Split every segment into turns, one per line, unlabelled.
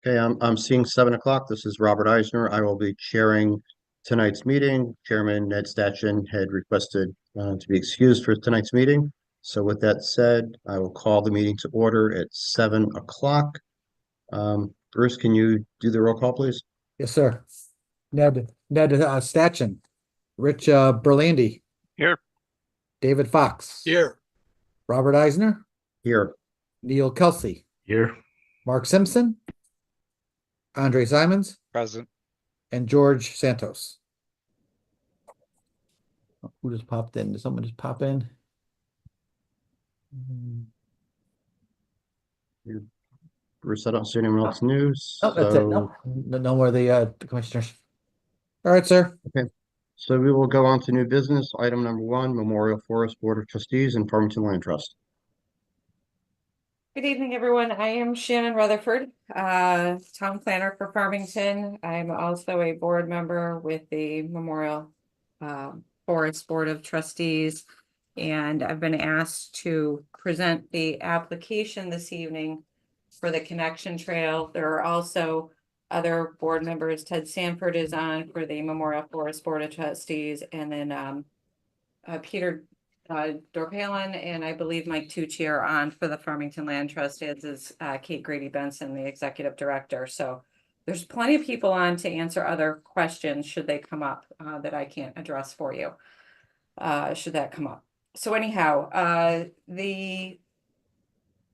Okay, I'm seeing 7 o'clock. This is Robert Eisner. I will be chairing tonight's meeting. Chairman Ned Stachin had requested to be excused for tonight's meeting. So with that said, I will call the meeting to order at 7 o'clock. Bruce, can you do the roll call, please?
Yes, sir. Ned Stachin, Rich Berlandi,
Here.
David Fox,
Here.
Robert Eisner,
Here.
Neil Kelsey,
Here.
Mark Simpson, Andre Simons,
Present.
and George Santos. Who just popped in? Did someone just pop in?
Bruce, I don't see anyone else new.
Oh, that's it.
So,
No more of the commissioners. All right, sir.
okay. So we will go on to new business. Item number one, Memorial Forest Board of Trustees and Farmington Land Trust.
Good evening, everyone. I am Shannon Rutherford, town planner for Farmington. I'm also a board member with the Memorial Forest Board of Trustees. And I've been asked to present the application this evening for the connection trail. There are also other board members. Ted Sanford is on for the Memorial Forest Board of Trustees, and then Peter Dorpalin and I believe Mike Tucci are on for the Farmington Land Trust, as is Kate Grady Benson, the executive director. So there's plenty of people on to answer other questions should they come up that I can't address for you, should that come up. So anyhow, the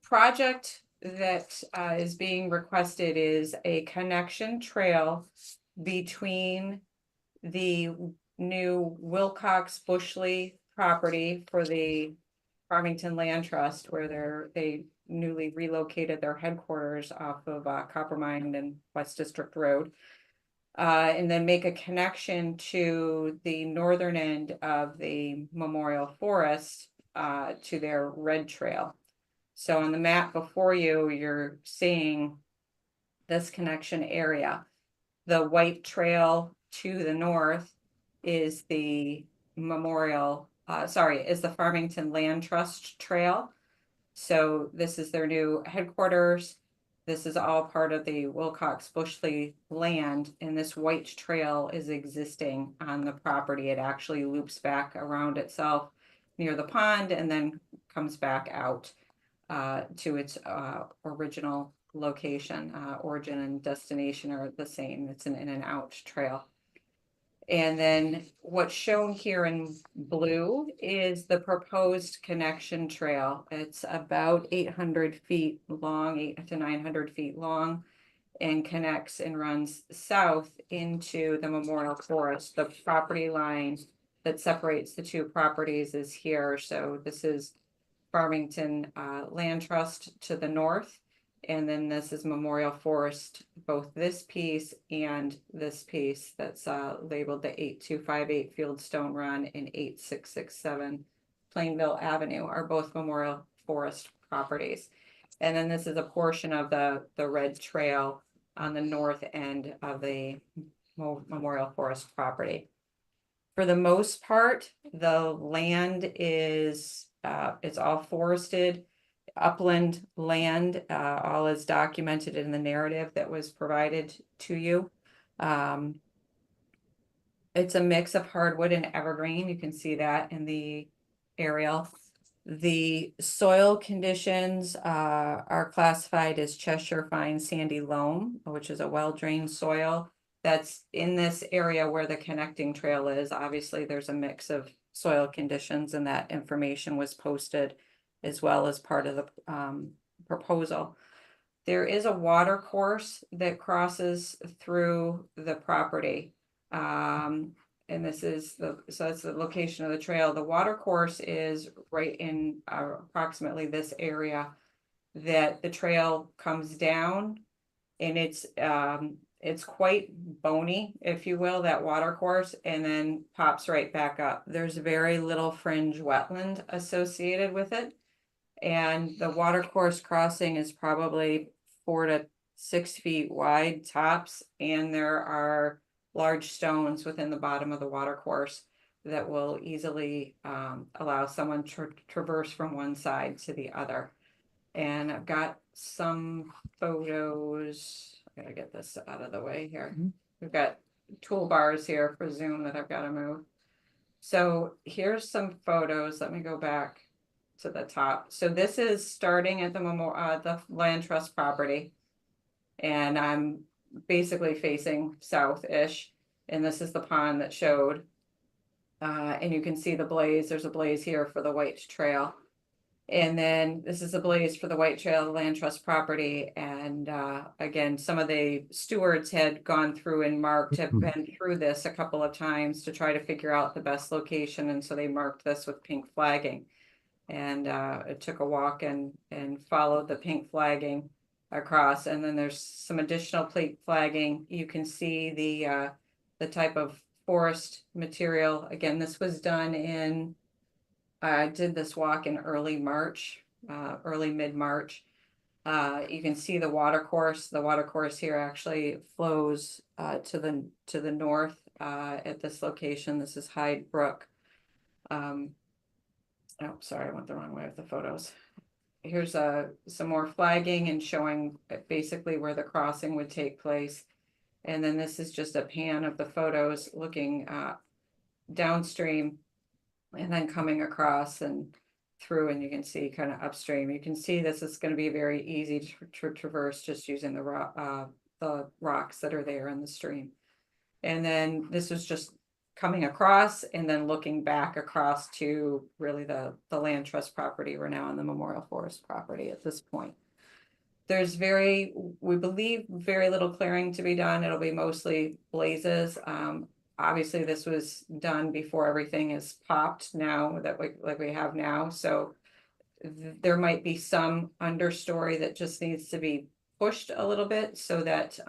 project that is being requested is a connection trail between the new Wilcox Bushley property for the Farmington Land Trust, where they newly relocated their headquarters off of Copper Mine and West District Road. And then make a connection to the northern end of the Memorial Forest to their Red Trail. So on the map before you, you're seeing this connection area. The white trail to the north is the is the Farmington Land Trust Trail. So this is their new headquarters. This is all part of the Wilcox Bushley land, and this white trail is existing on the property. It actually loops back around itself near the pond and then comes back out to its original location. Origin and destination are the same. It's an in and out trail. And then what's shown here in blue is the proposed connection trail. It's about 800 feet long, 800 to 900 feet long, and connects and runs south into the Memorial Forest. The property line that separates the two properties is here. So this is Farmington Land Trust to the north. And then this is Memorial Forest, both this piece and this piece that's labeled the 8258 Fieldstone Run and 8667 Plainville Avenue are both Memorial Forest properties. And then this is a portion of the Red Trail on the north end of the Memorial Forest property. For the most part, the land is it's all forested upland land, all is documented in the narrative that was provided to you. It's a mix of hardwood and evergreen. You can see that in the aerial. The soil conditions are classified as Cheshire Fine Sandy Loam, which is a well-drained soil that's in this area where the connecting trail is. Obviously, there's a mix of soil conditions, and that information was posted as well as part of the proposal. There is a water course that crosses through the property. And this is so that's the location of the trail. The water course is right in approximately this area that the trail comes down, and it's quite bony, if you will, that water course, and then pops right back up. There's very little fringe wetland associated with it. And the water course crossing is probably 4 to 6 feet wide tops, and there are large stones within the bottom of the water course that will easily allow someone to traverse from one side to the other. And I've got some photos gotta get this out of the way here.
Mhm.
We've got toolbars here for Zoom that I've gotta move. So here's some photos. Let me go back to the top. So this is starting at the land trust property. And I'm basically facing south-ish, and this is the pond that showed. And you can see the blaze, there's a blaze here for the White Trail. And then this is a blaze for the White Trail Land Trust property, and again, some of the stewards had gone through and marked, have been through this a couple of times to try to figure out the best location, and so they marked this with pink flagging. And it took a walk and followed the pink flagging across, and then there's some additional plate flagging. You can see the type of forest material. Again, this was done in, I did this walk in early March, early mid-March. You can see the water course. The water course here actually flows to the north at this location. This is Hyde Brook. Oh, sorry, I went the wrong way with the photos. Here's some more flagging and showing basically where the crossing would take place. And then this is just a pan of the photos looking downstream and then coming across and through, and you can see kind of upstream. You can see this is going to be very easy to traverse just using the rocks that are there in the stream. And then this was just coming across and then looking back across to really the land trust property. We're now on the Memorial Forest property at this point. There's we believe very little clearing to be done. It'll be mostly blazes. Obviously this was done before everything is popped now that we have now. So there might be some understory that just needs to be pushed a little bit so that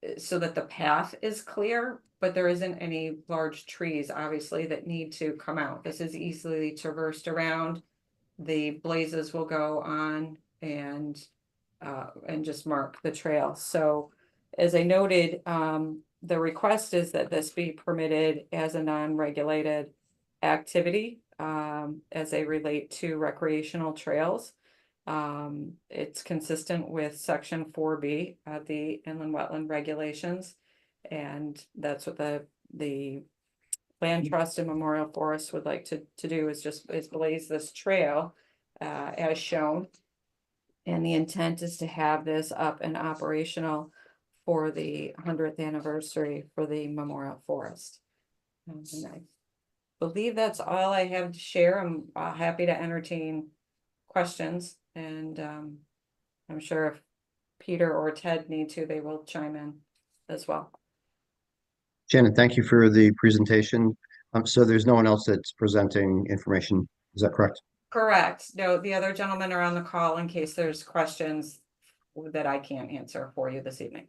the path is clear, but there isn't any large trees, obviously, that need to come out. This is easily traversed around. The blazes will go on and just mark the trail. So as I noted, the request is that this be permitted as a non-regulated activity as they relate to recreational trails. It's consistent with section 4B of the inland wetland regulations. And that's what the land trust and Memorial Forest would like to do is blaze this trail as shown. And the intent is to have this up and operational for the 100th anniversary for the Memorial Forest. And I believe that's all I have to share. I'm happy to entertain questions, and I'm sure if Peter or Ted need to, they will chime in as well.
Shannon, thank you for the presentation. So there's no one else that's presenting information, is that correct?
Correct. No, the other gentlemen are on the call in case there's questions that I can't answer for you this evening.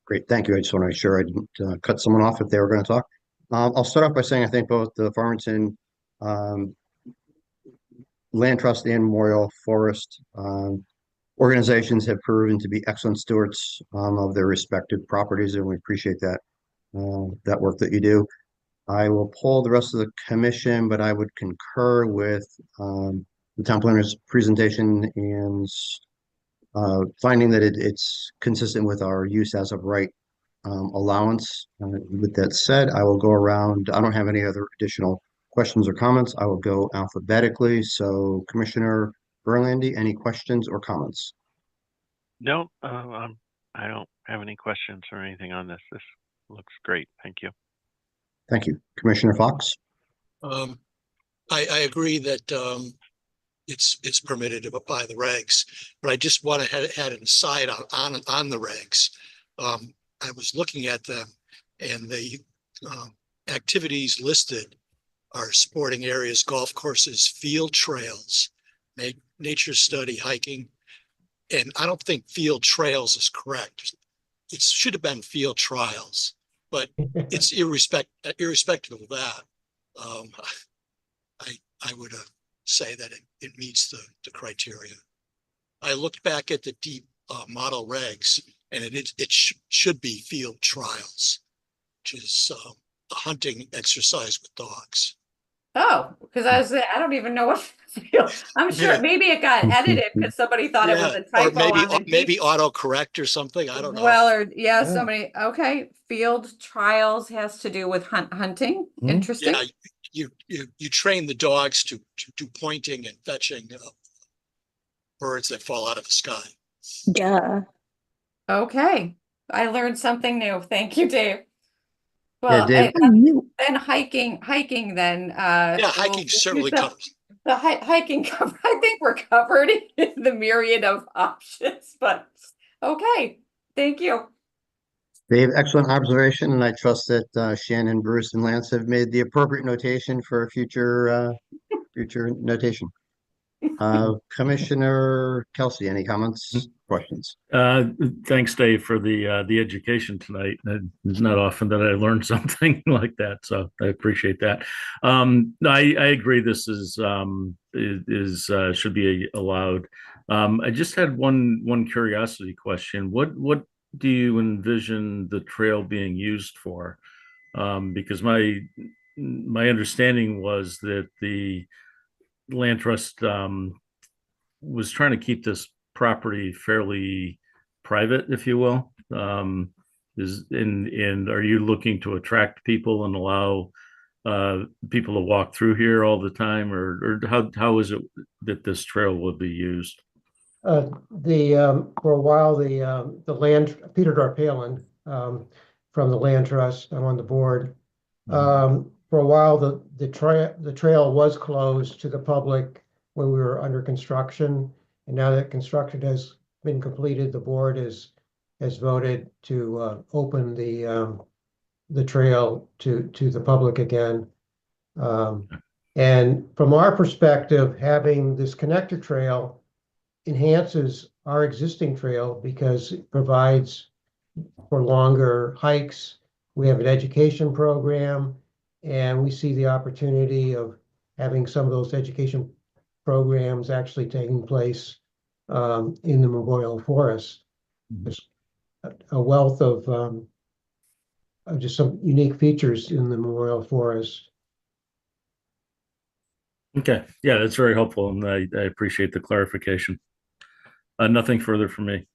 Great, thank you. I just want to make sure I didn't cut someone off if they were going to talk. I'll start off by saying I think both the Farmington Land Trust and Memorial Forest organizations have proven to be excellent stewards of their respective properties, and we appreciate that work that you do. I will poll the rest of the commission, but I would concur with the town planner's presentation and finding that it's consistent with our use as of right allowance. With that said, I will go around. I don't have any other additional questions or comments. I will go alphabetically. So Commissioner Berlandy, any questions or comments?
No, I don't have any questions or anything on this. This looks great. Thank you.
Thank you. Commissioner Fox?
I agree that it's permitted by the regs, but I just want to add an aside on the regs. I was looking at them, and the activities listed are sporting areas, golf courses, field trails, nature study, hiking, and I don't think field trails is correct. It should have been field trials, but it's irrespective of that. I would say that it meets the criteria. I looked back at the deep model regs, and it should be field trials, which is a hunting exercise with dogs.
Oh, Because I don't even know what, I'm sure,
Yeah.
maybe it got edited because somebody thought it was
Yeah,
a
or
typo on the
maybe autocorrect or something. I don't know.
Well, or yeah,
Yeah.
somebody, okay, field trials has to do with hunting,
Hmm.
interesting.
Yeah, you train the dogs to do pointing and fetching birds that fall out of the sky.
Yeah.
Okay, I learned something new. Thank you, Dave.
Yeah,
Well,
Dave,
then hiking then,
Yeah,
we'll
hiking certainly
use
covers.
the hiking cover. I think we're covered in the myriad of options, but okay, thank you.
Dave, excellent observation, and I trust that Shannon, Bruce, and Lance have made the appropriate notation for future notation. Commissioner Kelsey, any comments, questions?
Thanks, Dave, for the education tonight. It's not often that I learn something like that, so I appreciate that. I agree. This is should be allowed. I just had one curiosity question. What do you envision the trail being used for? Because my understanding was that the land trust was trying to keep this property fairly private, if you will. And are you looking to attract people and allow people to walk through here all the time, or how is it that this trail will be used?
For a while, the land, Peter Darpalin, from the Land Trust, I'm on the board. For a while, the trail was closed to the public when we were under construction. And now that construction has been completed, the board has voted to open the trail to the public again. And from our perspective, having this connector trail enhances our existing trail because it provides for longer hikes. We have an education program, and we see the opportunity of having some of those education programs actually taking place in the Memorial Forest. There's a wealth of just some unique features in the Memorial Forest.
Okay, yeah, that's very helpful, and I appreciate the clarification. Nothing further from me.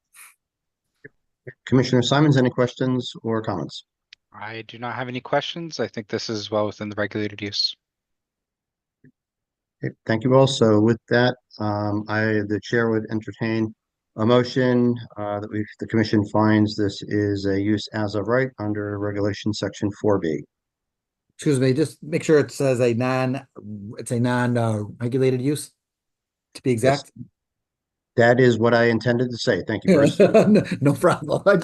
Commissioner Simons, any questions or comments?
I do not have any questions. I think this is well within the regulated use.
Okay, thank you all. So with that, the chair would entertain a motion that the commission finds this is a use as of right under regulation section 4B.
Excuse me, just make sure it says it's a non regulated use, to be exact.
That is what I intended to say. Thank you, Bruce.
No problem. I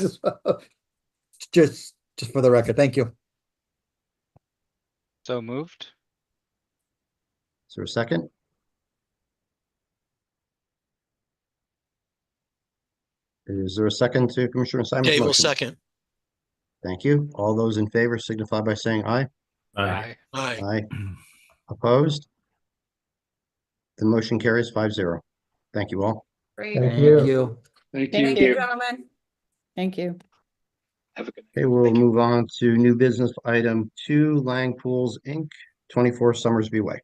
just for the record, thank you.
So moved.
Is there a second? Is there a second to Commissioner Simons'
Dave will
motion?
second.
Thank you. All those in favor signify by saying aye.
Aye.
Aye.
Aye. Opposed? The motion carries 5-0. Thank you all.
Great.
Thank
Thank
you.
you.
Thank you, gentlemen.
Thank you.
Okay, we'll move on to new business item 2, Lang Pools Inc., 24 Summersby Way.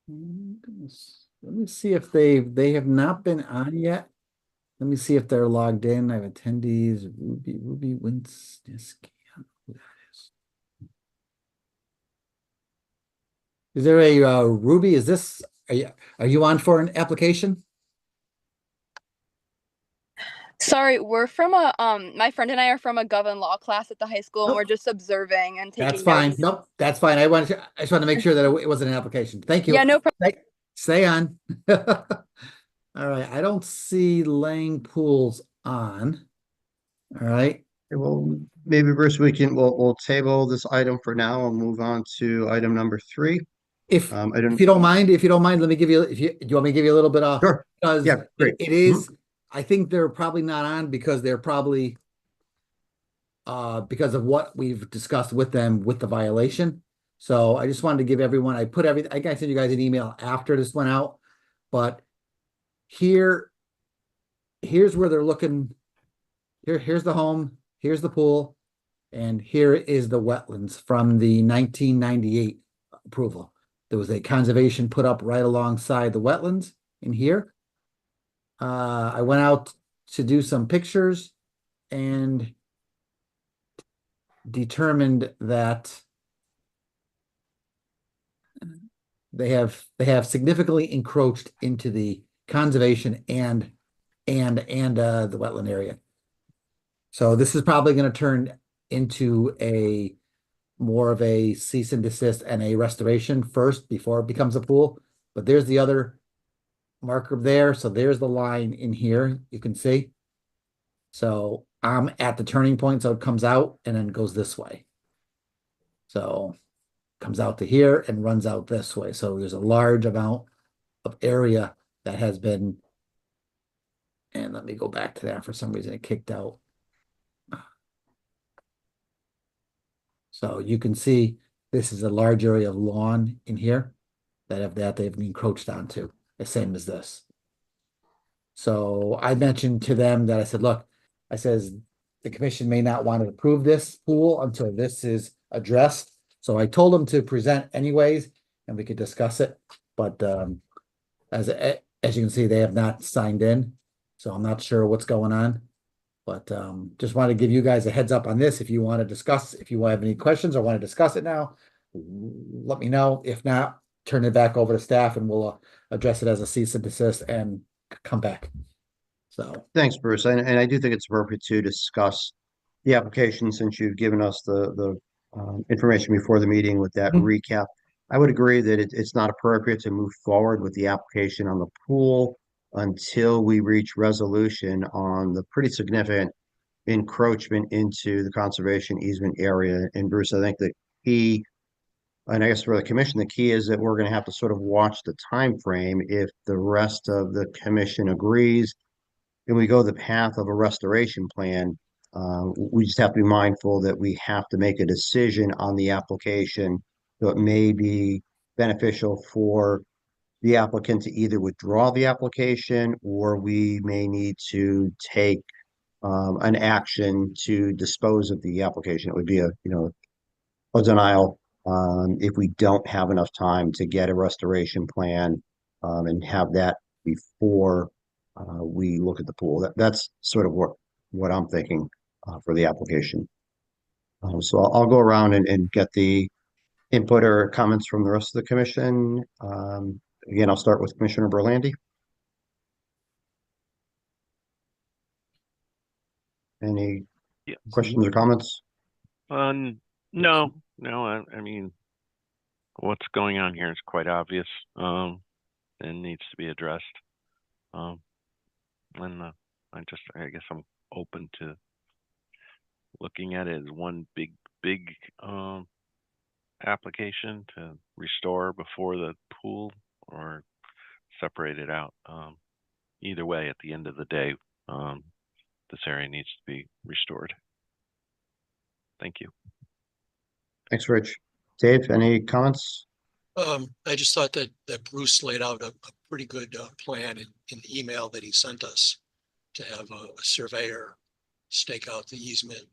Let me see if they have not been on yet. Let me see if they're logged in. I have attendees, Ruby Winsniewski. Who that is. Is there a Ruby? Are you on for an application?
Sorry, we're from my friend and I are from a Gov and Law class at the high school, and we're just observing and taking
That's fine.
notes.
Nope, that's fine. I just want to make sure that it wasn't an application. Thank you.
Yeah, no problem.
Stay on. All right, I don't see Lang Pools on. All right.
Okay, well, maybe Bruce, we'll table this item for now and move on to item number 3.
If
I
you don't mind, let me give you. Do you want me to give you a little bit off?
Sure.
Because
Yeah, great.
it is. I think they're probably not on because they're probably because of what we've discussed with them with the violation. So I just wanted to give everyone. I put everything. I sent you guys an email after this went out, but here's where they're looking. Here's the home. Here's the pool, and here is the wetlands from the 1998 approval. There was a conservation put up right alongside the wetlands in here. I went out to do some pictures and determined that they have significantly encroached into the conservation and the wetland area. So this is probably going to turn into a more of a cease and desist and a restoration first before it becomes a pool. But there's the other marker there. So there's the line in here, you can see. So I'm at the turning point, so it comes out and then goes this way. So comes out to here and runs out this way. So there's a large amount of area that has been, and let me go back to that. For some reason it kicked out. So you can see this is a large area of lawn in here that they've encroached onto, the same as this. So I mentioned to them that I said, look, I says the commission may not want to approve this pool until this is addressed. So I told them to present anyways, and we could discuss it. But as you can see, they have not signed in, so I'm not sure what's going on. But just want to give you guys a heads up on this. If you want to discuss, if you have any questions or want to discuss it now, let me know. If not, turn it back over to staff and we'll address it as a cease and desist and come back. So
Thanks, Bruce. And I do think it's appropriate to discuss the application since you've given us the information before the meeting with that recap. I would agree that it's not appropriate to move forward with the application on the pool until we reach resolution on the pretty significant encroachment into the conservation easement area. And Bruce, I think the key, and I guess for the commission, the key is that we're going to have to sort of watch the time frame. If the rest of the commission agrees and we go the path of a restoration plan, we just have to be mindful that we have to make a decision on the application. So it may be beneficial for the applicant to either withdraw the application or we may need to take an action to dispose of the application. It would be a denial if we don't have enough time to get a restoration plan and have that before we look at the pool. That's sort of what I'm thinking for the application. So I'll go around and get the input or comments from the rest of the commission. Again, I'll start with Commissioner Berlandi. Any
Yeah.
questions or comments?
No, I mean, what's going on here is quite obvious, and needs to be addressed. And I guess I'm open to looking at it as one big application to restore before the pool or separate it out. Either way, at the end of the day, this area needs to be restored. Thank you.
Thanks, Rich. Dave, any comments?
I just thought that Bruce laid out a pretty good plan in the email that he sent us to have a surveyor stake out the easement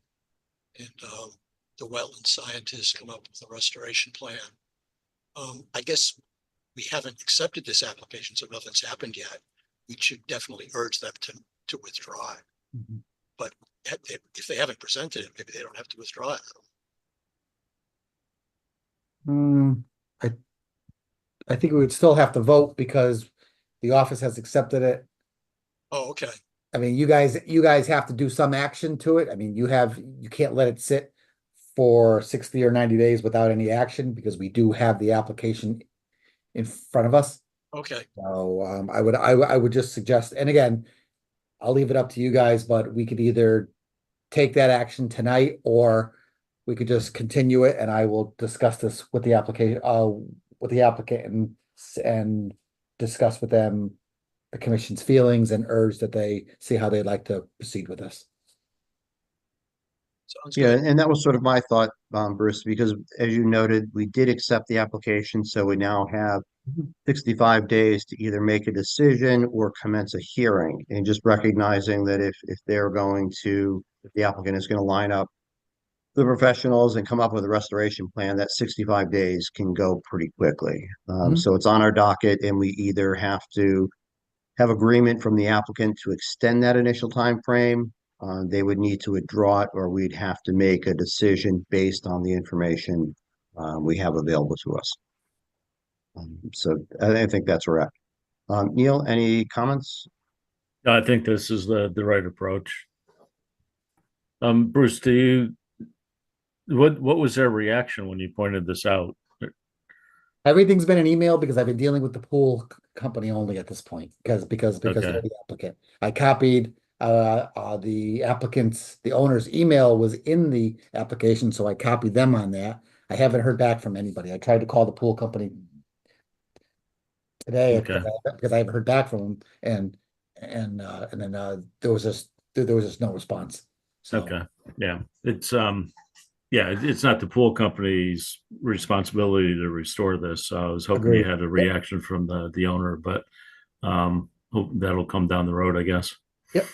and the wetland scientists come up with a restoration plan. I guess we haven't accepted this application, so nothing's happened yet. We should definitely urge them to withdraw it. But if they haven't presented it, maybe they don't have to withdraw it.
I think we would still have to vote because the office has accepted it.
Oh, okay.
I mean, you guys have to do some action to it. I mean, you can't let it sit for 60 or 90 days without any action because we do have the application in front of us.
Okay.
So I would just suggest, and again, I'll leave it up to you guys, but we could either take that action tonight or we could just continue it and I will discuss this with the application, with the applicant and discuss with them the commission's feelings and urge that they see how they'd like to proceed with this.
Sounds
Yeah,
good.
and that was sort of my thought, Bruce, because as you noted, we did accept the application, so we now have 65 days to either make a decision or commence a hearing. And just recognizing that if the applicant is going to line up the professionals and come up with a restoration plan, that 65 days can go pretty quickly.
Mhm.
So it's on our docket, and we either have to have agreement from the applicant to extend that initial time frame. They would need to withdraw it, or we'd have to make a decision based on the information we have available to us. So I think that's where we're at. Neil, any comments?
I think this is the right approach. Bruce, what was their reaction when you pointed this out?
Everything's been an email because I've been dealing with the pool company only at this point because they're
Okay.
the applicant. I copied the applicant's, the owner's email was in the application, so I copied them on that. I haven't heard back from anybody. I tried to call the pool company today
Okay.
because I haven't heard back from them, and then there was just no response. So
Okay. Yeah. It's not the pool company's responsibility to restore this. So I was hoping you
agreed.
had a reaction from the owner, but hope that'll come down the road, I guess.
Yep.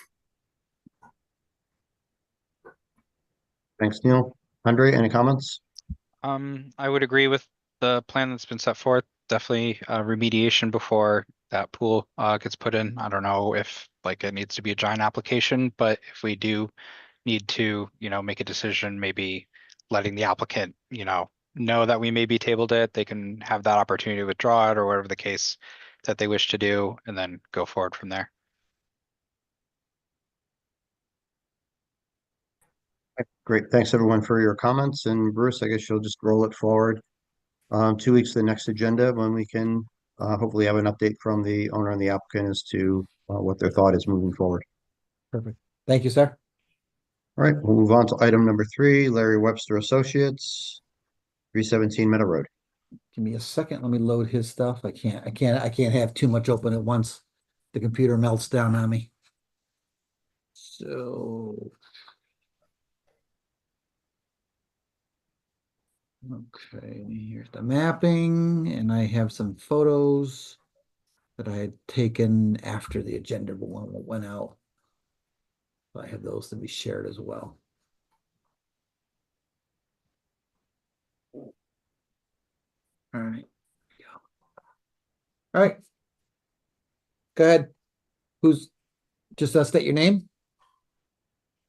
Thanks, Neil. Andre, any comments?
I would agree with the plan that's been set forth. Definitely remediation before that pool gets put in. I don't know if like it needs to be a giant application, but if we do need to, make a decision, maybe letting the applicant, know that we maybe tabled it, they can have that opportunity to withdraw it or whatever the case that they wish to do, and then go forward from there.
Great. Thanks, everyone, for your comments. And Bruce, I guess you'll just roll it forward 2 weeks to the next agenda when we can hopefully have an update from the owner and the applicant as to what their thought is moving forward.
Perfect. Thank you, sir.
All right, we'll move on to item number 3, Larry Webster Associates, 317 Meadow Road.
Give me a second. Let me load his stuff. I can't have too much open at once. The computer melts down on me. So. Okay, here's the mapping, and I have some photos that I had taken after the agenda went out. I have those to be shared as well. All right. All right. Go ahead. Who's just state your name?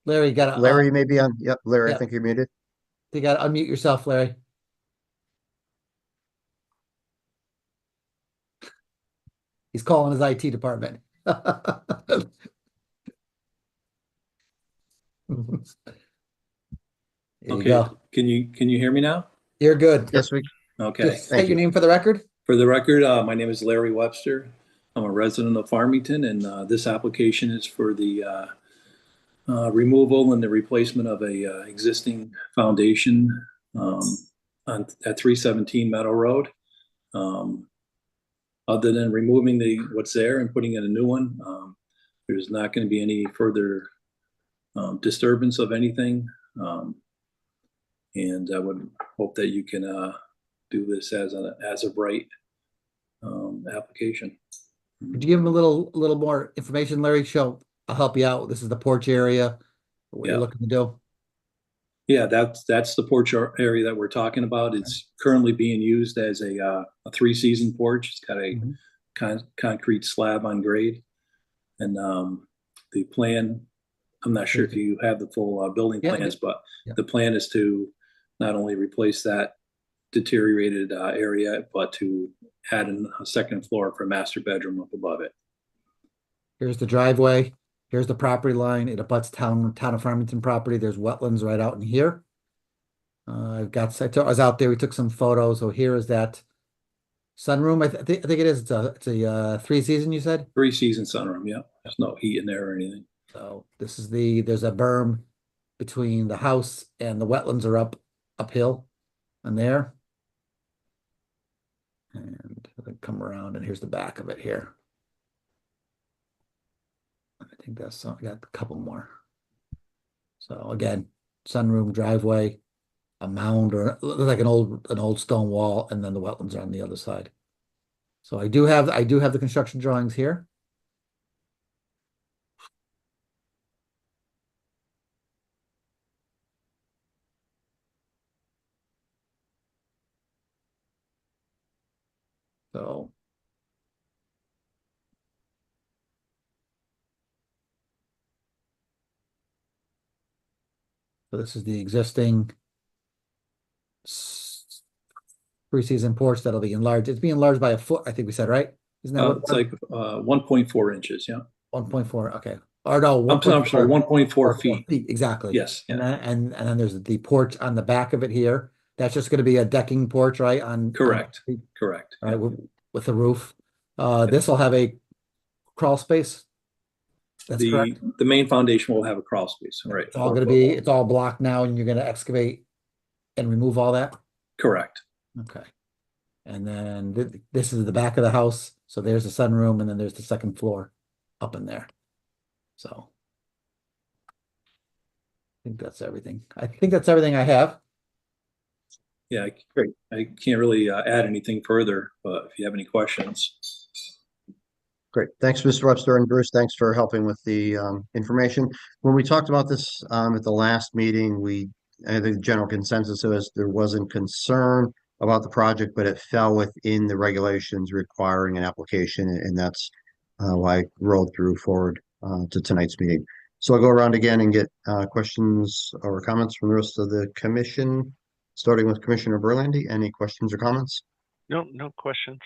Larry, you gotta
Larry, you may be on. Yep, Larry,
yeah.
I think you're muted.
You gotta unmute yourself, Larry. He's calling his IT department. There you
Okay,
go.
can you hear me now?
You're good.
Yes, we.
Okay,
Just state your name for the record.
for the record, my name is Larry Webster. I'm a resident of Farmington, and this application is for the removal and the replacement of a existing foundation at 317 Meadow Road. Other than removing what's there and putting in a new one, there's not going to be any further disturbance of anything. And I would hope that you can do this as a right application.
Could you give him a little more information, Larry? I'll help you out. This is the porch area. What you're
Yeah.
looking to do.
Yeah, that's the porch area that we're talking about. It's currently being used as a 3-season porch. It's got a concrete slab on grade, and the plan. I'm not sure if you have the full building plans, but the plan is to not only replace that deteriorated area, but to add in a second floor for a master bedroom up above it.
Here's the driveway. Here's the property line. It abuts town of Farmington property. There's wetlands right out in here. I was out there. We took some photos. So here is that sunroom. I think it is. It's a 3-season. You said
3-season sunroom. Yeah, there's no heat in there or anything.
so. This is there's a berm between the house and the wetlands are uphill, and there. And come around, and here's the back of it here. I think I got a couple more. So again, sunroom, driveway, a mound, or like an old stone wall, and then the wetlands are on the other side. So I do have the construction drawings here. So. So this is the existing three-season porch that'll be enlarged. It's being enlarged by a foot, I think we said, right? Isn't that what?
It's like 1.4 inches, yeah.
1.4, okay. Or no,
I'm sorry, 1.4
feet.
feet.
Exactly.
Yes,
And
yeah,
then, and then there's the porch on the back of it here. That's just gonna be a decking porch, right? On
correct, correct.
All right, with the roof. This will have a crawl space. That's correct.
The main foundation will have a crawl space, right?
It's all gonna be, it's all blocked now and you're gonna excavate and remove all that?
Correct.
Okay. And then this is the back of the house. So there's the sunroom and then there's the second floor up in there. So. I think that's everything. I think that's everything I have.
Yeah,
Great.
I can't really add anything further, but if you have any questions.
Great. Thanks, Mr. Webster, and Bruce, thanks for helping with the information. When we talked about this at the last meeting, I think the general consensus was there wasn't concern about the project, but it fell within the regulations requiring an application, and that's why I rolled through forward to tonight's meeting. So I'll go around again and get questions or comments from the rest of the commission, starting with Commissioner Berlandy. Any questions or comments?
No questions.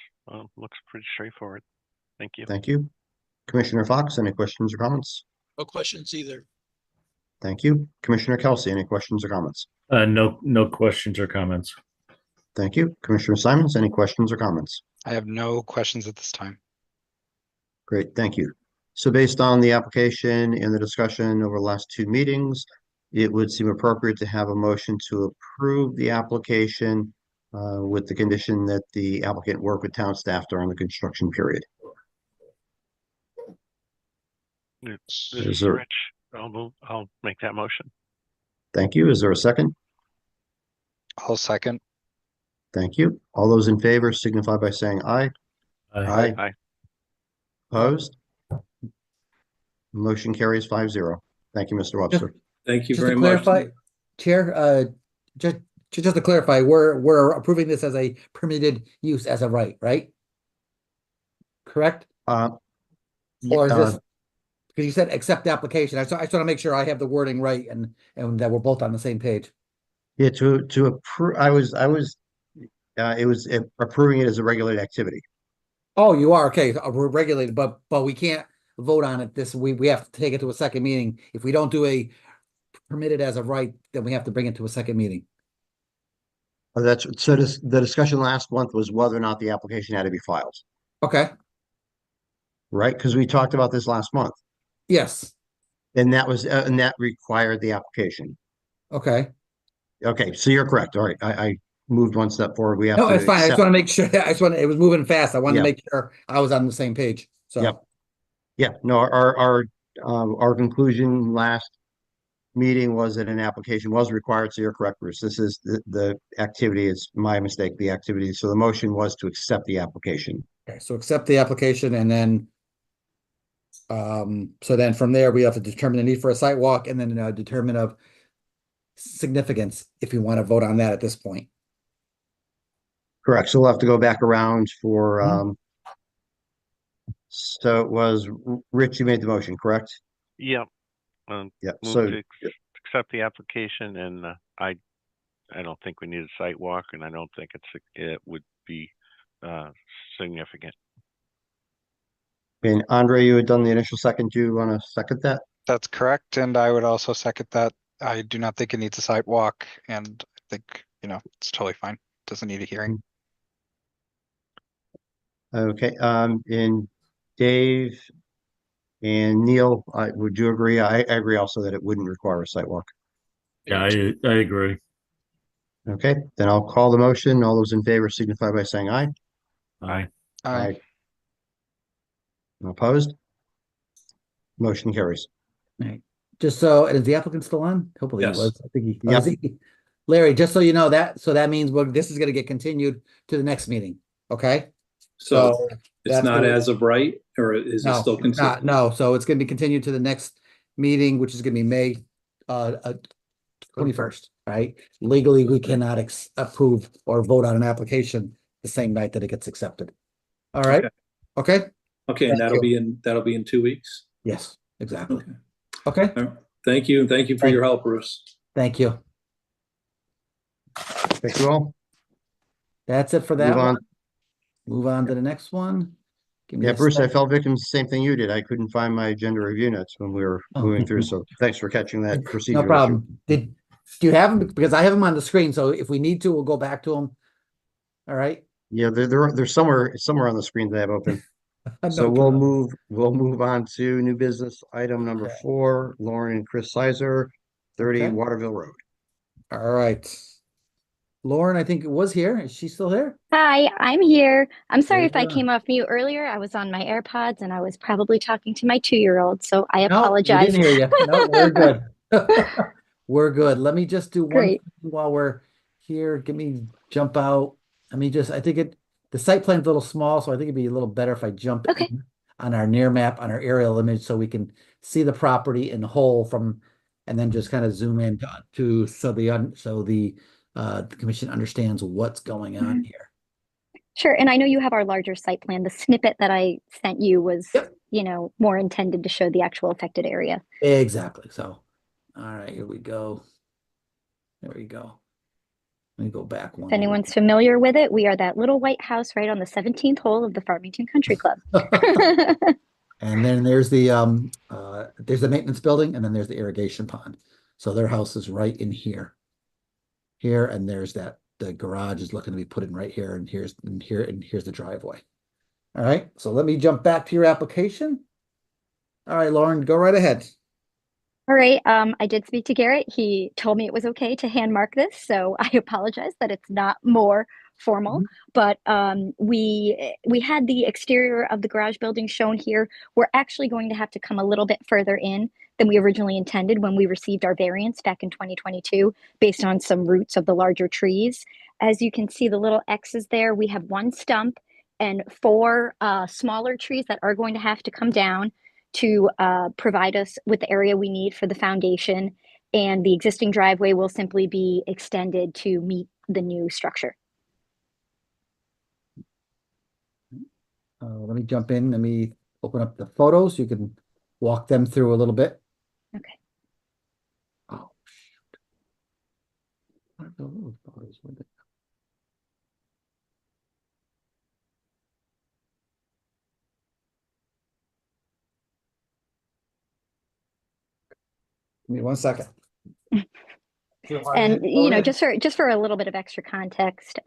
Looks pretty straightforward. Thank you.
Thank you. Commissioner Fox, any questions or comments?
No questions either.
Thank you. Commissioner Kelsey, any questions or comments?
No questions or comments.
Thank you. Commissioner Simons, any questions or comments?
I have no questions at this time.
Great, thank you. So based on the application and the discussion over the last two meetings, it would seem appropriate to have a motion to approve the application with the condition that the applicant work with town staff during the construction period.
This
Is
is
there-
Rich. I'll make that motion.
Thank you. Is there a second?
I'll second.
Thank you. All those in favor signify by saying aye.
Aye.
Aye.
Opposed? Motion carries 5-0. Thank you, Mr. Webster.
Thank you
Just
very
to
much.
clarify, Chair, just to clarify, we're approving this as a permitted use as a right? Correct? Or is this, because you said accept the application. I just want to make sure I have the wording right and that we're both on the same page.
Yeah, to approve, it was approving it as a regulated activity.
Oh, you are, okay, we're regulated, but we can't vote on it we have to take it to a second meeting. If we don't do a permitted as a right, then we have to bring it to a second meeting.
The discussion last month was whether or not the application had to be filed,
Okay,
right? Because we talked about this last month,
yes,
and that required the application.
okay.
Okay, so you're correct. All right, I moved one step forward. We have
No,
to
it's fine. I just
accept-
want to make sure, it was moving fast. I wanted
Yeah.
to make sure I was on the same page, so.
Yep. Yeah, no, our conclusion last meeting was that an application was required, so you're correct, Bruce. This is the activity, is my mistake, the activity. So the motion was to accept the application.
Okay, so accept the application and then. So then from there, we have to determine the need for a site walk and then determine of significance if you want to vote on that at this point.
Correct, so we'll have to go back around for,
Mhm.
So it was, Rich, you made the motion, correct?
Yep.
Yeah,
Move
so,
to accept the application, and I don't think we need a site walk, and I don't think it would be significant.
and Andre, you had done the initial second. Do you want to second that?
That's correct, and I would also second that. I do not think it needs a site walk, and I think, it's totally fine. Doesn't need a hearing.
Okay, and Dave and Neil, would you agree? I agree also that it wouldn't require a site walk.
Yeah, I agree.
Okay, then I'll call the motion. All those in favor signify by saying aye.
Aye.
Aye.
Opposed? Motion carries.
Just so, and is the applicant still on? Hopefully he
Yes.
was. I think he,
Yep.
is he? Larry, just so you know that means this is gonna get continued to the next meeting, okay?
So it's
that's
not
gonna-
as of right, or is it
No,
still
it's
considered?
not, no, so it's gonna be continued to the next meeting, which is gonna be May 21st, right? Legally, we cannot approve or vote on an application the same night that it gets accepted. All right, okay?
Okay, and
Thank
that'll be in 2 weeks.
Yes, exactly.
Okay.
Okay,
All right. Thank you, and thank you for your help, Bruce.
thank you.
Thank you all.
That's it for
Move
that
on.
one. Move on to the next one. Give me
Yeah,
a
Bruce, I
sec.
fell victim to the same thing you did. I couldn't find my agenda review notes when we were
Oh.
moving through, so thanks for catching that
No
procedural issue.
problem. Do you have them? Because I have them on the screen, so if we need to, we'll go back to them. All right?
Yeah, they're somewhere on the screen that I have open.
No
So we'll
problem.
move on to new business item number
Okay.
4, Lauren and Chris Sizer, 30
Okay.
Waterville Road.
All right. Lauren, I think it was here. Is she still there?
Hi, I'm here. I'm sorry
There
if I
you are.
came off mute earlier. I was on my AirPods and I was probably talking to my 2-year-old, so I
No, we
apologize.
didn't hear you. No, we're good. We're good. Let me just do one
Great.
thing while we're here. Give me jump out. Let me just, I think the site plan's a little small, so I think it'd be a little better if I jump
Okay.
in on our near map, on our aerial image, so we can see the property in whole from, and then just kind of zoom in to, so the commission understands what's going on here.
Sure. And I know you have our larger site plan. The snippet that I sent you was,
Yep.
more intended to show the actual affected area.
Exactly. So, all right, here we go. There we go. Let me go back one.
If anyone's familiar with it, we are that little white house right on the 17th hole of the Farmington Country Club.
And then there's the maintenance building, and then there's the irrigation pond. So their house is right in here. Here, and there's the garage is looking to be put in right here, and here's the driveway. All right, so let me jump back to your application. All right, Lauren, go right ahead.
All right. I did speak to Garrett. He told me it was okay to hand mark this, so I apologize that it's not more formal. But we had the exterior of the garage building shown here. We're actually going to have to come a little bit further in than we originally intended when we received our variance back in 2022, based on some roots of the larger trees. As you can see, the little X's there, we have one stump and 4 smaller trees that are going to have to come down to provide us with the area we need for the foundation, and the existing driveway will simply be extended to meet the new structure.
Let me jump in. Let me open up the photos. You can walk them through a little bit.
Okay.
Oh, shoot. What are those photos? Where'd they go? Give me 1 second.
And just for a little bit of extra context,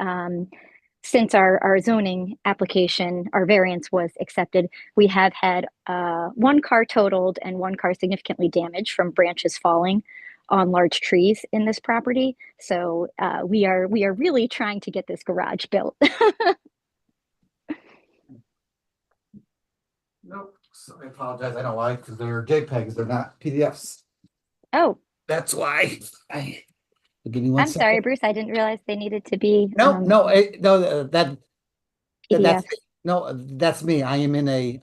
since our zoning application, our variance was accepted, we have had 1 car totaled and 1 car significantly damaged from branches falling on large trees in this property. So we are really trying to get this garage built.
Nope. So I apologize. I know why, because they're JPEGs, they're not PDFs.
Oh,
That's why. Give me 1
I'm
second.
sorry, Bruce. I didn't realize they needed to be
No, that's
PDF.
no, that's me. I'm in a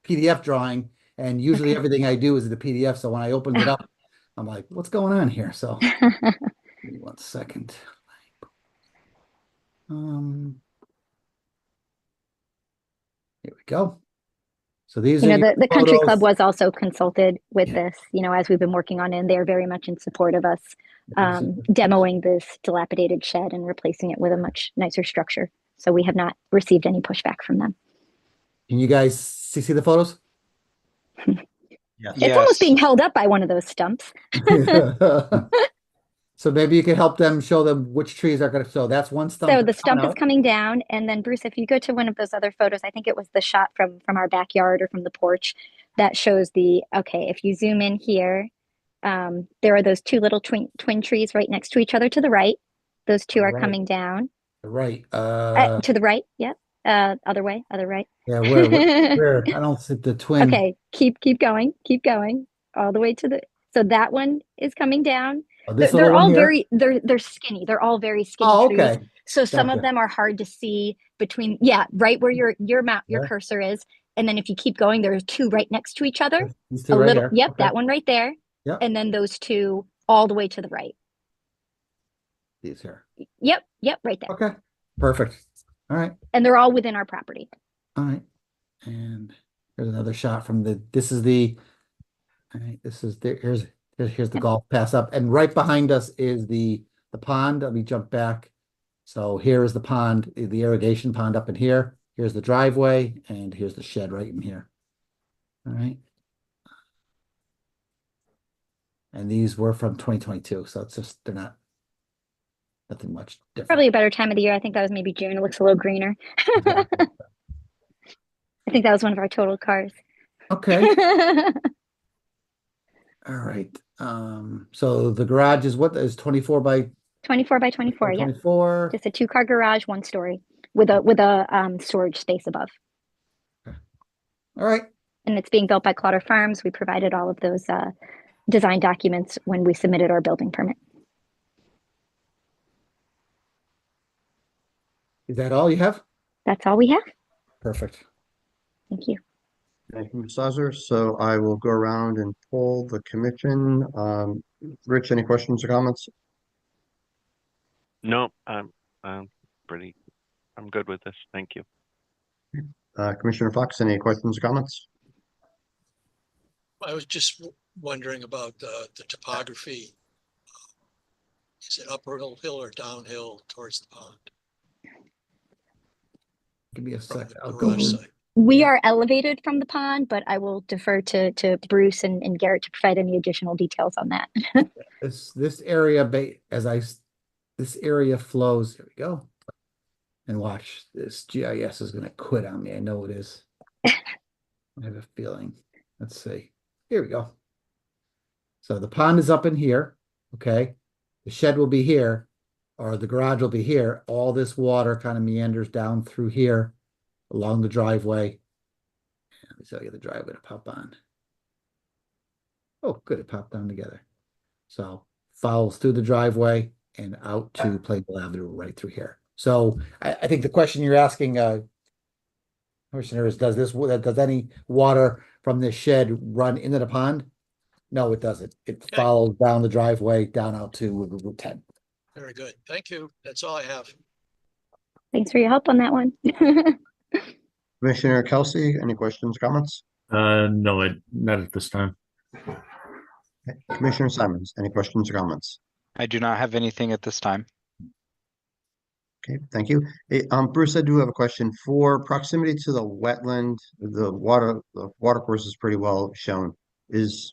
PDF drawing, and usually
Okay.
everything I do is the PDF. So when I opened it up, I'm like, what's going on here? So give me 1 second. Here we go. So these are
The country
photos.
club was also consulted with
Yeah.
this, as we've been working on it, and they're very much in support of us
These
demoing this dilapidated shed and replacing it with a much nicer structure. So we have not received any pushback from them.
Can you guys see the photos?
Yes.
It's almost being held up by one of those stumps.
So maybe you could help them, show them which trees are going to, so that's one stump.
So the stump is
out.
coming down, and then Bruce, if you go to one of those other photos, I think it was the shot from our backyard or from the porch, that shows okay, if you zoom in here, there are those 2 little twin trees right next to each other to the right. Those 2 are
Right.
coming down.
Right.
To the right, yep. Other way, other right.
Yeah, where? I don't see the twin.
Okay, keep going, all the way to so that one is coming down.
Oh, this
They're
little one
all
here?
they're skinny. They're all very skinny
Oh,
trees.
okay.
So some of
Gotcha.
them are hard to see between, right where your
Yeah.
cursor is. And then if you keep going, there's 2 right next to each other.
These 2 right here.
Yep,
Okay.
that one right there.
Yep.
And then those 2 all the way to the right.
These here.
Yep, right there.
Okay. Perfect. All right,
And they're all within our property.
all right. And here's another shot from all right, here's the golf pass up, and right behind us is the pond. Let me jump back. So here is the pond, the irrigation pond up in here. Here's the driveway, and here's the shed right in here. All right. And these were from 2022, so it's just, they're nothing much different.
Probably a better time of the year. I think that was maybe June. It looks a little greener.
Exactly.
I think that was one of our total cars.
Okay, all right. So the garage is what, is 24 by
24 by 24, yeah.
24?
Just a 2-car garage, 1 story with a storage space above.
All right,
And it's being built by Clotter Farms. We provided all of those design documents when we submitted our building permit.
is that all you have?
That's all we have.
Perfect.
Thank you.
Thank you, Ms. Sauer. So I will go around and poll the commission. Rich, any questions or comments?
No, I'm pretty, I'm good with this. Thank you.
Commissioner Fox, any questions or comments?
I was just wondering about the topography. Is it uphill or downhill towards the pond?
Give me a
From
sec.
the
I'll go.
garage side?
We
Yeah.
are elevated from the pond, but I will defer to Bruce and Garrett to provide any additional details on that.
This area, this area flows, here we go. And watch, this GIS is gonna quit on me. I know it is. I have a feeling. Let's see. Here we go. So the pond is up in here, okay? The shed will be here, or the garage will be here. All this water kind of meanders down through here along the driveway. Let me tell you the driveway to pop on. Oh, good, it popped down together. So follows through the driveway and out to Playville Avenue right through here. So I think the question you're asking, Commissioner, is does any water from this shed run into the pond? No, it doesn't. It
Okay.
follows down the driveway, down out to Route 10.
Very good. Thank you. That's all I have.
Thanks for your help on that one.
Commissioner Kelsey, any questions, comments?
No, not at this time.
Commissioner Simons, any questions or comments?
I do not have anything at this time.
Okay, thank you. Hey, Bruce, I do have a question. For proximity to the wetland, the water course is pretty well shown. Is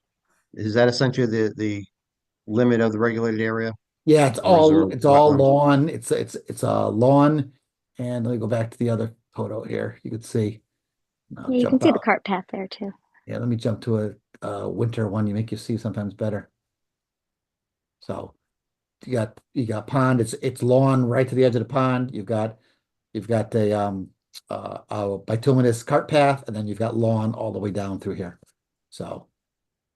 that essentially the limit of the regulated area?
Yeah, it's
Or is there
all
wetlands?
lawn. It's a lawn. And let me go back to the other photo here. You can see. I'll
Yeah, you can
jump
see the
out.
cart path there too.
Yeah, let me jump to a winter one. You make you see sometimes better. So you got pond. It's lawn right to the edge of the pond. You've got a bituminous cart path, and then you've got lawn all the way down through here. So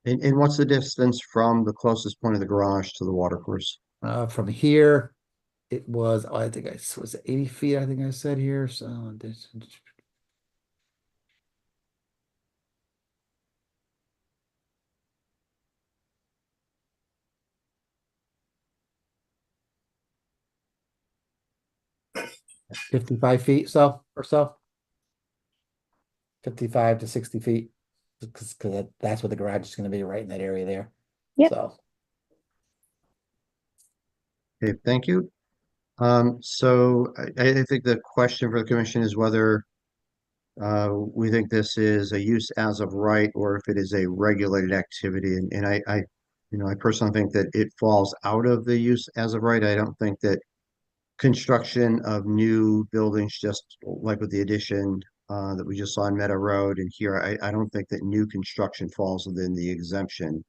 And what's the distance from the closest point of the garage to the water course?
from here, it was, I think was 80 feet, I think I said here. So this 55 feet or so. 55 to 60 feet. Because that's where the garage is going to be, right in that area there.
Yep.
So
Okay, thank you. So I think the question for the commission is whether we think this is a use as of right or if it is a regulated activity. And I personally think that it falls out of the use as of right. I don't think that construction of new buildings, just like with the addition that we just saw on Meadow Road and here, I don't think that new construction falls within the exemption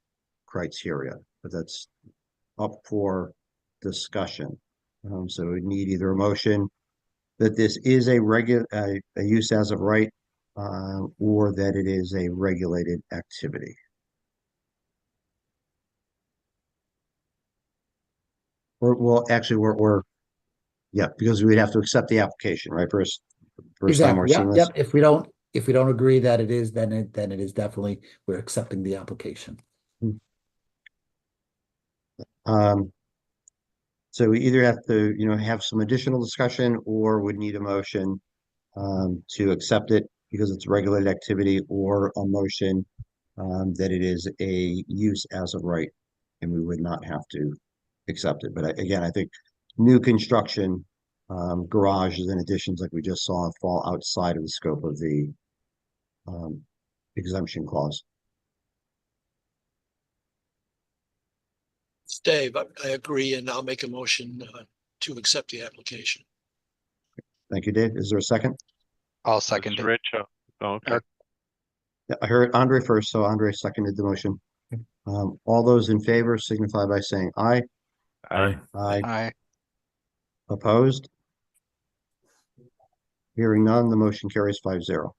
criteria, but that's up for discussion. So we need either a motion that this is a use as of right, or that it is a regulated activity. Yeah, because we'd have to accept the application, right? First time we're
exactly.
seeing
Yep.
this.
If we don't agree that it is, then it is definitely, we're accepting the application.
So we either have to, have some additional discussion or would need a motion to accept it because it's regulated activity, or a motion that it is a use as of right, and we would not have to accept it. But again, I think new construction, garages and additions like we just saw fall outside of the scope of the exemption clause.
It's Dave, I agree, and I'll make a motion to accept the application.
Thank you, Dave. Is there a second?
I'll
This
second
is
it.
Rich. Oh, okay.
Or-
Yeah, I heard Andre first, so Andre seconded the motion. All those in favor signify by saying aye.
Aye.
Aye.
Aye.
Opposed? Hearing none, the motion carries 5-0.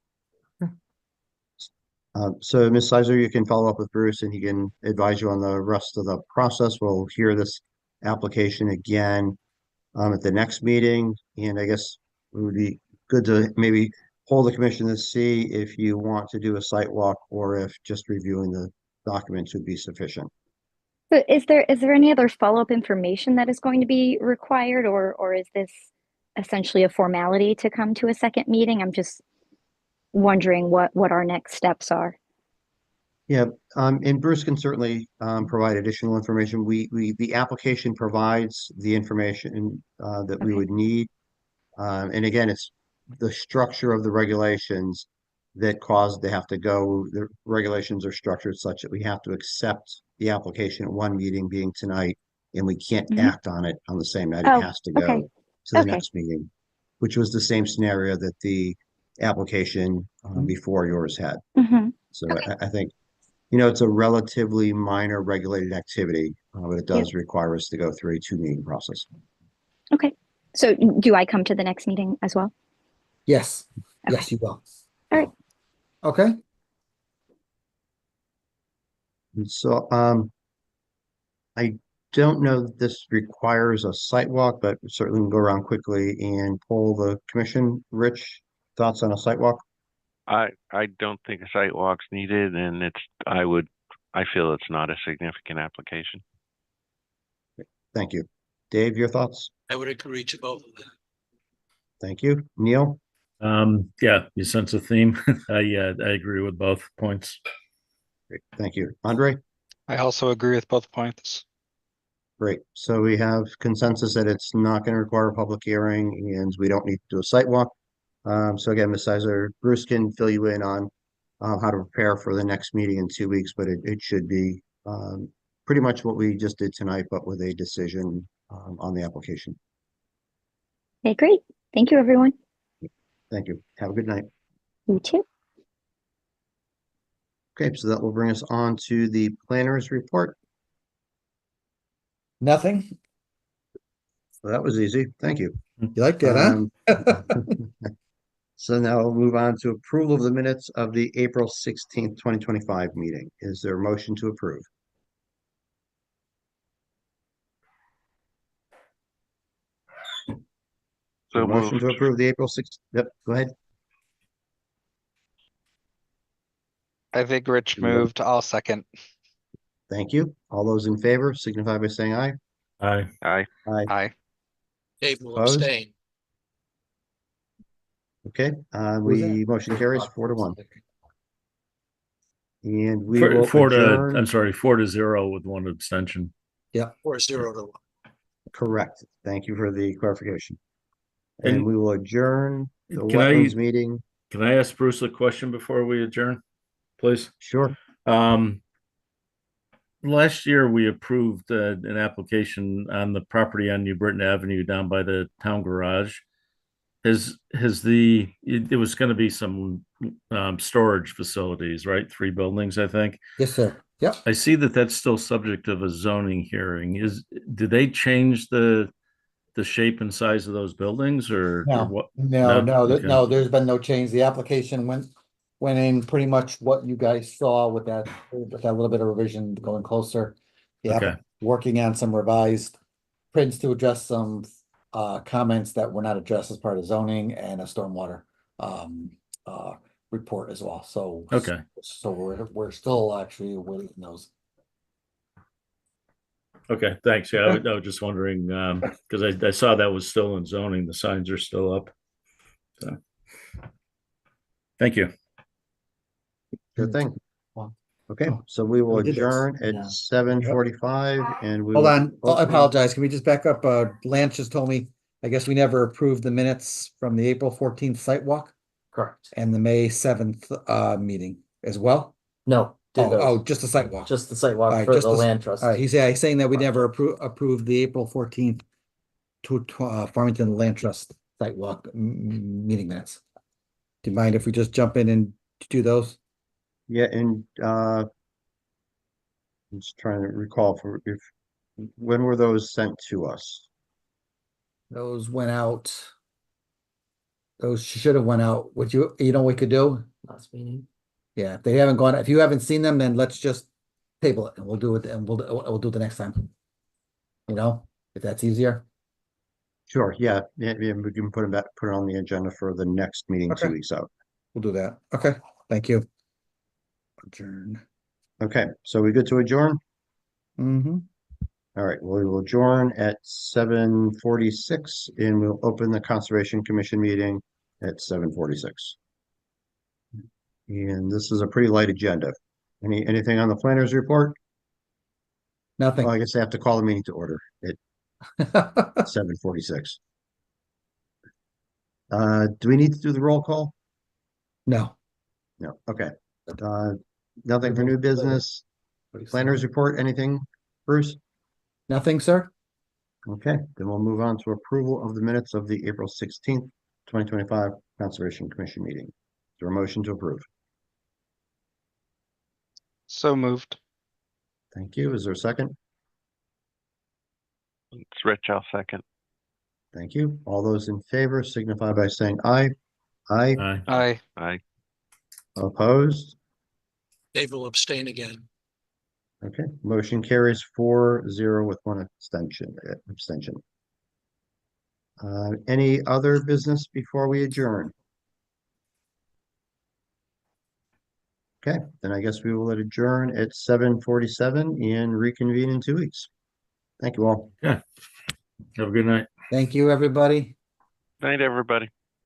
So Ms. Sizer, you can follow up with Bruce and he can advise you on the rest of the process. We'll hear this application again at the next meeting. And I guess it would be good to maybe hold the commission to see if you want to do a site walk or if just reviewing the documents would be sufficient.
So is there any other follow-up information that is going to be required, or is this essentially a formality to come to a second meeting? I'm just wondering what our next steps are.
Yeah, and Bruce can certainly provide additional information. The application provides the information that we
Okay.
would need. And again, it's the structure of the regulations that caused they have to go. The regulations are structured such that we have to accept the application at one meeting, being tonight, and we can't
Mhm.
act on it on the same night. It
Oh,
has to go
okay.
to the
Okay.
next meeting, which was the same scenario that the application before yours had.
Mhm.
So
Okay.
I think, it's a relatively minor regulated activity, but it does require us to go through a 2-meeting process.
Okay. So do I come to the next meeting as well?
Yes,
Okay.
yes, you will.
All right.
Okay,
And so, I don't know that this requires a site walk, but certainly can go around quickly and poll the commission. Rich, thoughts on a site walk?
I don't think a site walk's needed, and I feel it's not a significant application.
Thank you. Dave, your thoughts?
I would agree to both of them.
Thank you. Neil?
Yeah, you sense a theme. I agree with both points.
Great. Thank you. Andre?
I also agree with both points.
Great. So we have consensus that it's not going to require a public hearing and we don't need to do a site walk. So again, Ms. Sizer, Bruce can fill you in on how to prepare for the next meeting in 2 weeks, but it should be pretty much what we just did tonight, but with a decision on the application.
Okay, great. Thank you, everyone.
Thank you. Have a good night.
You too.
Okay, so that will bring us on to the planner's report.
nothing.
So that was easy. Thank you.
You like that, huh?
So now we'll move on to approval of the minutes of the April 16th, 2025 meeting. Is there a motion to approve?
So
Motion
moved.
to approve the April 6th. Yep, go ahead.
I think Rich moved. I'll second.
Thank you. All those in favor signify by saying aye.
Aye.
Aye.
Aye.
Aye.
Dave will
Opposed?
abstain.
Okay, motion carries 4-1. And we
Four,
will
four to,
adjourn.
I'm sorry, 4-0 with one abstention.
Or 0-1.
Correct. Thank you for the clarification.
And
And we will adjourn the
can I-
wetlands meeting.
Can I ask Bruce a question before we adjourn, please?
Sure.
Last year we approved an application on the property on New Britain Avenue down by the town garage. It was going to be some storage facilities, right? 3 buildings, I think.
Yes, sir. Yep.
I see that that's still subject of a zoning hearing. Did they change the shape and size of those buildings or what?
No, there's been no change. The application went in pretty much what you guys saw with that little bit of revision going closer.
Okay.
Working on some revised prints to address some comments that were not addressed as part of zoning, and a stormwater report as well. So
Okay.
So we're still actually waiting those.
Okay, thanks. Yeah, I was just wondering, because I saw that was still in zoning. The signs are still up. So, thank you.
Good thing.
Wow.
Okay,
Oh,
so we will
we did this.
adjourn at
Yeah.
7:45 and we
Hold
will
on. Oh, I
open-
apologize. Can we just back up? Lance just told me, I guess we never approved the minutes from the April 14th site walk
Correct.
and the May 7th meeting as well.
No, did
Oh,
those.
just the site walk.
Just the site
All
walk
right,
for
just
the
the-
land trust.
All right, he's saying that we never approved the April 14th Farmington Land Trust site walk meeting minutes. Do you mind if we just jump in and do those?
Yeah, and I'm just trying to recall when were those sent to us?
Those went out. Those should have went out. What you know what we could do?
Last meeting.
Yeah, if they haven't gone, if you haven't seen them, then let's just table it and we'll do it and we'll do it the next time. You know, if that's easier.
Sure, yeah, we can put it on the agenda for the next meeting 2
Okay.
weeks out.
We'll do that. Okay, thank you. Adjourn.
Okay, so we good to adjourn?
Mm-hmm.
All right, we will adjourn at 7:46 and we'll open the Conservation Commission meeting at 7:46. And this is a pretty light agenda. Anything on the planners report? Well,
Nothing.
I guess I have to call the meeting to order at 7:46. Do we need to do the roll call?
No.
No, okay. Nothing for new business. Planners report, anything, Bruce?
Nothing, sir?
Okay, then we'll move on to approval of the minutes of the April 16th, 2025 Conservation Commission meeting. Is there a motion to approve?
So moved.
Thank you. Is there a second?
It's Rich, I'll second.
Thank you. All those in favor signify by saying aye. Aye.
Aye.
Aye.
Aye.
Opposed?
Dave will abstain again.
Okay, motion carries 4-0 with one abstention. Any other business before we adjourn? Okay, then I guess we will adjourn at 7:47 and reconvene in 2 weeks. Thank you all.
Have a good night.
Thank you, everybody.
Night, everybody.